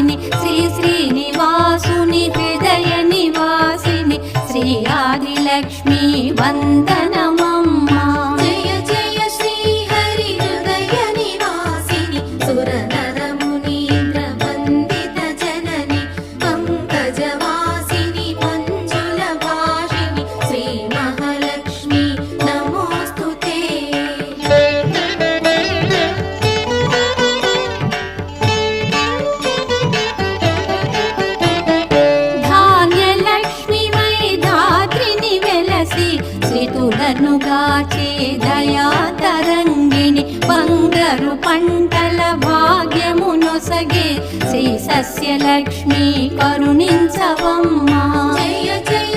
వాసిని శ్రీ శ్రీనివాసుని హృదయ నివాసిని శ్రీ ఆదిలక్ష్మి వందనమమ్మా. జయ జయ శ్రీ హరి హృదయ నివాసిని సుర నర మునీంద్ర వందిత జనని పంకజవాసిని మంజుల భాషిని శ్రీ మహాలక్ష్మి నమోస్తుతే. ధాన్యలక్ష్మివై ధాత్రిని వెలసి శ్రీతులను గాచే దయా తరంగిణి బంగారు పంటల భాగ్యమునొసగే శ్రీ సస్యలక్ష్మి కరుణించవమ్మా. జయ జయ